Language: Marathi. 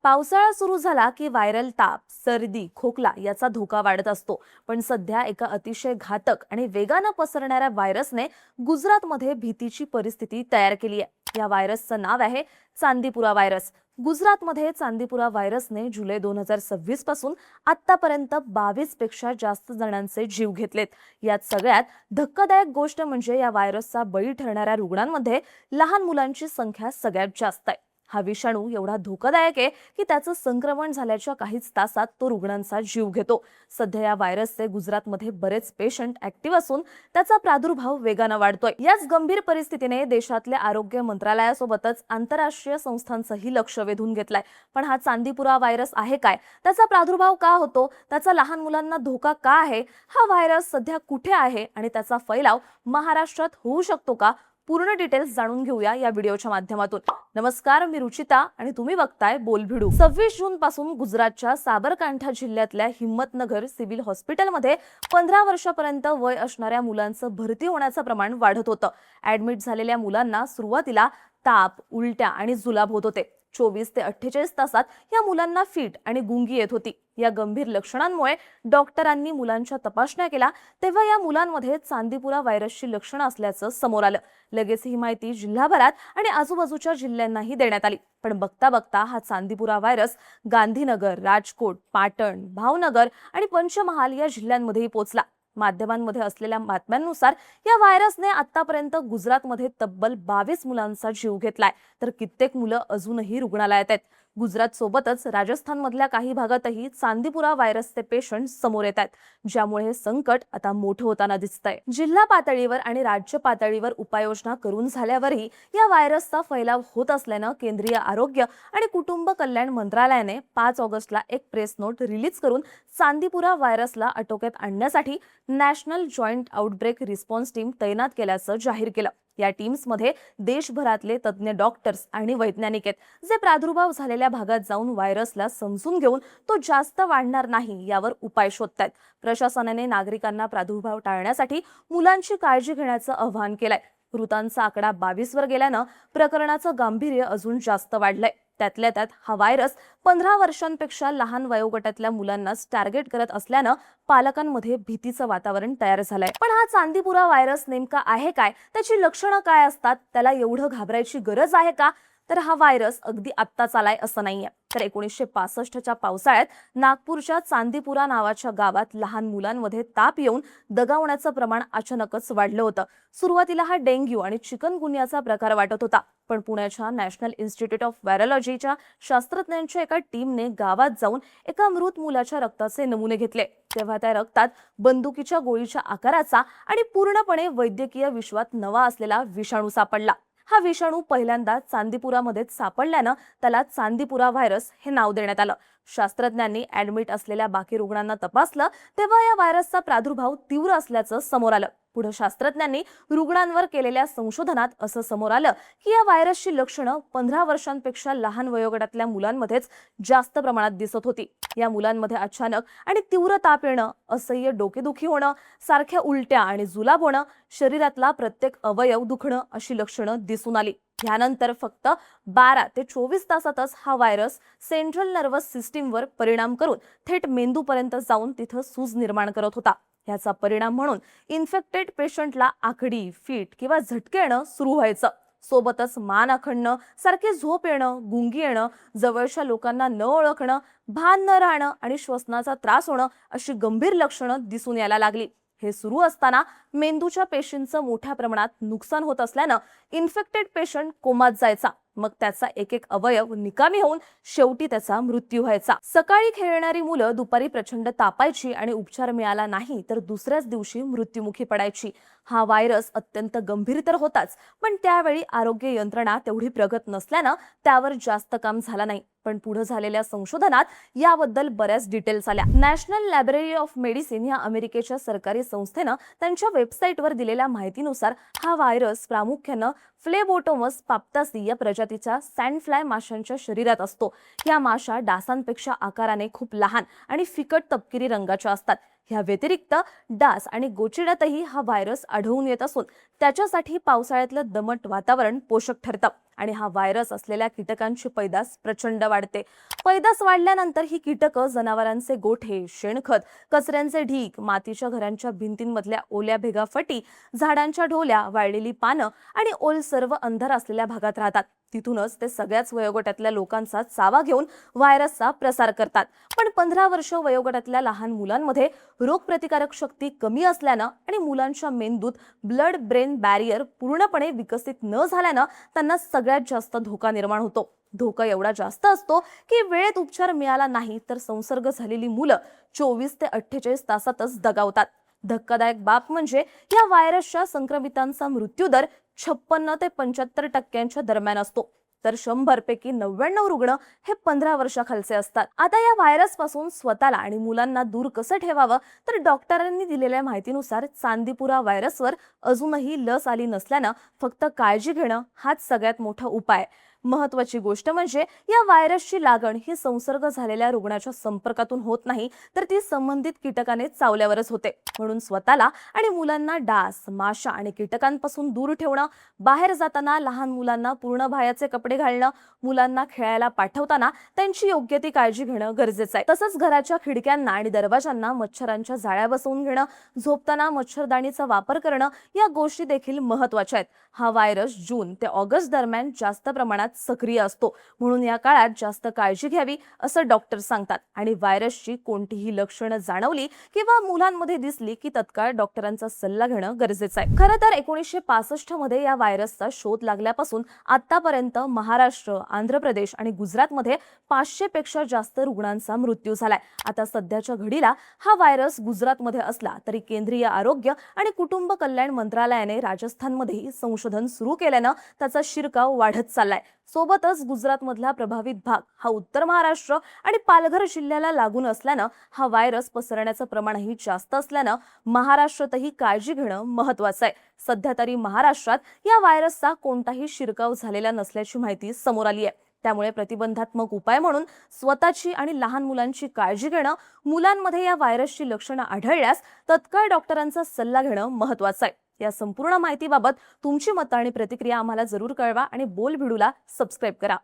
पावसाळा सुरू झाला की व्हायरल ताप, सर्दी, खोकला याचा धोका वाढत असतो. पण सध्या एका अतिशय घातक आणि वेगानं पसरणाऱ्या व्हायरसने गुजरातमध्ये भीतीची परिस्थिती तयार केली आहे. या व्हायरसचं नाव आहे चांदीपुरा व्हायरस. गुजरातमध्ये चांदीपुरा व्हायरसने जुलै 2026 पासून आतापर्यंत 22 पेक्षा जास्त जणांचे जीव घेतलेत. यात सगळ्यात धक्कादायक गोष्ट म्हणजे या व्हायरसचा बळी ठरणाऱ्या रुग्णांमध्ये लहान मुलांची संख्या सगळ्यात जास्त आहे. हा विषाणू एवढा धोकादायक आहे की त्याचं संक्रमण झाल्याच्या काहीच तासात तो रुग्णांचा जीव घेतो. सध्या या व्हायरसचे गुजरातमध्ये बरेच पेशंट ऍक्टिव्ह असून त्याचा प्रादुर्भाव वेगानं वाढतोय. याच गंभीर परिस्थितीने देशातल्या आरोग्य मंत्रालयासोबतच आंतरराष्ट्रीय संस्थांचंही लक्ष वेधून घेतलंय. पण हा चांदीपुरा व्हायरस आहे काय, त्याचा प्रादुर्भाव का होतो, त्याचा लहान मुलांना धोका का आहे, हा व्हायरस सध्या कुठे आहे आणि त्याचा फैलाव महाराष्ट्रात होऊ शकतो का, पूर्ण डिटेल्स जाणून घेऊया या व्हिडिओच्या माध्यमातून. नमस्कार, मी रुचिता आणि तुम्ही बघताय बोलभिडू. 26 जून पासून गुजरातच्या साबरकांठा जिल्ह्यातल्या हिम्मतनगर सिव्हिल हॉस्पिटलमध्ये 15 वर्षापर्यंत वय असणाऱ्या मुलांचं भरती होण्याचं प्रमाण वाढत होतं. ऍडमिट झालेल्या मुलांना सुरुवातीला ताप, उलट्या आणि जुलाब होत होते. 24 ते 48 तासात या मुलांना फिट आणि गुंगी येत होती. या गंभीर लक्षणांमुळे डॉक्टरांनी मुलांच्या तपासण्या केल्या, तेव्हा या मुलांमध्ये चांदीपुरा व्हायरसची लक्षणं असल्याचं समोर आलं. लगेच ही माहिती जिल्हाभरात आणि आजूबाजूच्या जिल्ह्यांनाही देण्यात आली. पण बघता बघता हा चांदीपुरा व्हायरस गांधीनगर, राजकोट, पाटण, भावनगर आणि पंचमहाल या जिल्ह्यांमध्येही पोहोचला. माध्यमांमध्ये असलेल्या बातम्यांनुसार या व्हायरसने आतापर्यंत गुजरातमध्ये तब्बल 22 मुलांचा जीव घेतलाय, तर कित्येक मुलं अजूनही रुग्णालयात आहेत. गुजरात सोबतच राजस्थानमधल्या काही भागातही चांदीपुरा व्हायरसचे पेशंट समोर येत आहेत, ज्यामुळे हे संकट आता मोठं होताना दिसतंय. जिल्हा पातळीवर आणि राज्य पातळीवर उपाययोजना करून झाल्यावरही या व्हायरसचा फैलाव होत असल्यानं केंद्रीय आरोग्य आणि कुटुंब कल्याण मंत्रालयाने 5 ऑगस्टला एक प्रेस नोट रिलीज करून चांदीपुरा व्हायरसला आटोक्यात आणण्यासाठी national joint outbreak response team तैनात केल्याचं जाहीर केलं. या टीम्समध्ये देशभरातले तज्ज्ञ डॉक्टर्स आणि वैज्ञानिक आहेत, जे प्रादुर्भाव झालेल्या भागात जाऊन व्हायरसला समजून घेऊन तो जास्त वाढणार नाही यावर उपाय शोधतायत. प्रशासनाने नागरिकांना प्रादुर्भाव टाळण्यासाठी मुलांची काळजी घेण्याचं आवाहन केलंय. मृतांचा आकडा 22 वर गेल्यानं प्रकरणाचं गांभीर्य अजून जास्त वाढलंय. त्यातल्या त्यात हा व्हायरस 15 वर्षांपेक्षा लहान वयोगटातल्या मुलांनाच टार्गेट करत असल्यानं पालकांमध्ये भीतीचं वातावरण तयार झालंय. पण हा चांदीपुरा व्हायरस नेमका आहे काय, त्याची लक्षणं काय असतात, त्याला एवढं घाबरायची गरज आहे का? तर हा व्हायरस अगदी आत्ताच आलाय असं नाहीये. तर 1965च्या पावसाळ्यात नागपूरच्या चांदीपुरा नावाच्या गावात लहान मुलांमध्ये ताप येऊन दगावण्याचं प्रमाण अचानकच वाढलं होतं. सुरुवातीला हा डेंग्यू आणि चिकनगुन्याचा प्रकार वाटत होता, पण पुण्याच्या नॅशनल इन्स्टिट्यूट ऑफ व्हायरोलॉजीच्या शास्त्रज्ञांच्या एका टीमने गावात जाऊन एका मृत मुलाच्या रक्ताचे नमुने घेतले. तेव्हा त्या रक्तात बंदुकीच्या गोळीच्या आकाराचा आणि पूर्णपणे वैद्यकीय विश्वात नवा असलेला विषाणू सापडला. हा विषाणू पहिल्यांदा चांदीपुरामध्येच सापडल्यानं त्याला चांदीपुरा व्हायरस हे नाव देण्यात आलं. शास्त्रज्ञांनी ऍडमिट असलेल्या बाकी रुग्णांना तपासलं, तेव्हा या व्हायरसचा प्रादुर्भाव तीव्र असल्याचं समोर आलं. पुढे शास्त्रज्ञांनी रुग्णांवर केलेल्या संशोधनात असं समोर आलं की या व्हायरसची लक्षणं 15 वर्षांपेक्षा लहान वयोगटातल्या मुलांमध्येच जास्त प्रमाणात दिसत होती. या मुलांमध्ये अचानक आणि तीव्र ताप येणं, असह्य डोकेदुखी होणं, सारख्या उलट्या आणि जुलाब होणं, शरीरातला प्रत्येक अवयव दुखणं अशी लक्षणं दिसून आली. यानंतर फक्त 12 ते 24 तासातच हा व्हायरस सेंट्रल नर्वस सिस्टीमवर परिणाम करून थेट मेंदूपर्यंत जाऊन तिथं सूज निर्माण करत होता. याचा परिणाम म्हणून इन्फेक्टेड पेशंटला आखडी, फीट किंवा झटके येणं सुरू व्हायचं. सोबतच मान आखडणं, सारखे झोप येणं, गुंगी येणं, जवळच्या लोकांना न ओळखणं, भान न राहणं आणि श्वसनाचा त्रास होणं अशी गंभीर लक्षणं दिसून यायला लागली. हे सुरू असताना मेंदूच्या पेशींचं मोठ्या प्रमाणात नुकसान होत असल्यानं इन्फेक्टेड पेशंट कोमात जायचा. मग त्याचा एक एक अवयव निकामी होऊन शेवटी त्याचा मृत्यू व्हायचा. सकाळी खेळणारी मुलं दुपारी प्रचंड तापायची आणि उपचार मिळाला नाही तर दुसऱ्याच दिवशी मृत्युमुखी पडायची. हा व्हायरस अत्यंत गंभीर तर होताच, पण त्यावेळी आरोग्य यंत्रणा तेवढी प्रगत नसल्यानं त्यावर जास्त काम झालं नाही. पण पुढे झालेल्या संशोधनात याबद्दल बऱ्याच डिटेल्स आल्या. नॅशनल लायब्ररी ऑफ मेडिसिन या अमेरिकेच्या सरकारी संस्थेनं त्यांच्या वेबसाईटवर दिलेल्या माहितीनुसार हा व्हायरस प्रामुख्यानं फ्लेबोटोमस पाप्तासी या प्रजातीच्या सँडफ्लाय माशांच्या शरीरात असतो. या माशा डासांपेक्षा आकाराने खूप लहान आणि फिकट तपकिरी रंगाच्या असतात. ह्या व्यतिरिक्त डास आणि गोचिड्यातही हा व्हायरस आढळून येत असून त्याच्यासाठी पावसाळ्यातलं दमट वातावरण पोषक ठरतं आणि हा व्हायरस असलेल्या कीटकांची पैदास प्रचंड वाढते. पैदास वाढल्यानंतर ही कीटकं जनावरांचे गोठे, शेणखत, कचऱ्यांचे ढीग, मातीच्या घरांच्या भिंतींमधल्या ओल्या भेगाफटी, झाडांच्या ढोल्या, वाळलेली पानं आणि ओलसर्व अंधार असलेल्या भागात राहतात. तिथूनच ते सगळ्याच वयोगटातल्या लोकांचा चावा घेऊन व्हायरसचा प्रसार करतात. पण 15 वर्ष वयोगटातल्या लहान मुलांमध्ये रोगप्रतिकारक शक्ती कमी असल्यानं आणि मुलांच्या मेंदूत ब्लड ब्रेन बॅरियर पूर्णपणे विकसित न झाल्यानं त्यांना सगळ्यात जास्त धोका निर्माण होतो. धोका एवढा जास्त असतो की वेळेत उपचार मिळाला नाही तर संसर्ग झालेली मुलं 24 ते 48 तासातच दगावतात. धक्कादायक बाब म्हणजे या व्हायरसच्या संक्रमितांचा मृत्यूदर 56 ते 75% दरम्यान असतो. तर 100 पैकी 99 रुग्ण हे 15 वर्षाखालचे असतात. आता या व्हायरस पासून स्वतःला आणि मुलांना दूर कसं ठेवावं, तर डॉक्टरांनी दिलेल्या माहितीनुसार चांदीपुरा व्हायरसवर अजूनही लस आली नसल्यानं फक्त काळजी घेणं हाच सगळ्यात मोठा उपाय. महत्वाची गोष्ट म्हणजे या व्हायरसची लागण ही संसर्ग झालेल्या रुग्णाच्या संपर्कातून होत नाही, तर ती संबंधित कीटकाने चावल्यावरच होते. म्हणून स्वतःला आणि मुलांना डास, माशा आणि कीटकांपासून दूर ठेवणं, बाहेर जाताना लहान मुलांना पूर्ण बाह्याचे कपडे घालणं, मुलांना खेळायला पाठवताना त्यांची योग्य ती काळजी घेणं गरजेचं आहे. तसंच घराच्या खिडक्यांना आणि दरवाजांना मच्छरांच्या जाळ्या बसवून घेणं, झोपताना मच्छरदाणीचा वापर करणं या गोष्टी देखील महत्वाच्या आहेत. हा व्हायरस जून ते ऑगस्ट दरम्यान जास्त प्रमाणात सक्रिय असतो, म्हणून या काळात जास्त काळजी घ्यावी असं डॉक्टर सांगतात. आणि व्हायरसची कोणतीही लक्षणं जाणवली किंवा मुलांमध्ये दिसली की तत्काळ डॉक्टरांचा सल्ला घेणं गरजेचं आहे. खरं तर 1965 मध्ये या व्हायरसचा शोध लागल्यापासून आतापर्यंत महाराष्ट्र, आंध्र प्रदेश आणि गुजरातमध्ये 500 पेक्षा जास्त रुग्णांचा मृत्यू झालाय. आता सध्याच्या घडीला हा व्हायरस गुजरातमध्ये असला तरी केंद्रीय आरोग्य आणि कुटुंब कल्याण मंत्रालयाने राजस्थानमध्येही संशोधन सुरू केल्यानं त्याचा शिरकाव वाढत चाललाय. सोबतच गुजरातमधला प्रभावित भाग हा उत्तर महाराष्ट्र आणि पालघर जिल्ह्याला लागून असल्यानं हा व्हायरस पसरण्याचं प्रमाणही जास्त असल्यानं महाराष्ट्रातही काळजी घेणं महत्वाचं आहे. सध्या तरी महाराष्ट्रात या व्हायरसचा कोणताही शिरकाव झालेला नसल्याची माहिती समोर आली आहे. त्यामुळे प्रतिबंधात्मक उपाय म्हणून स्वतःची आणि लहान मुलांची काळजी घेणं, मुलांमध्ये या व्हायरसची लक्षणं आढळल्यास तत्काळ डॉक्टरांचा सल्ला घेणं महत्वाचं आहे. या संपूर्ण माहितीबाबत तुमची मतं आणि प्रतिक्रिया आम्हाला जरूर कळवा आणि बोलबिडूला सबस्क्राईब करा.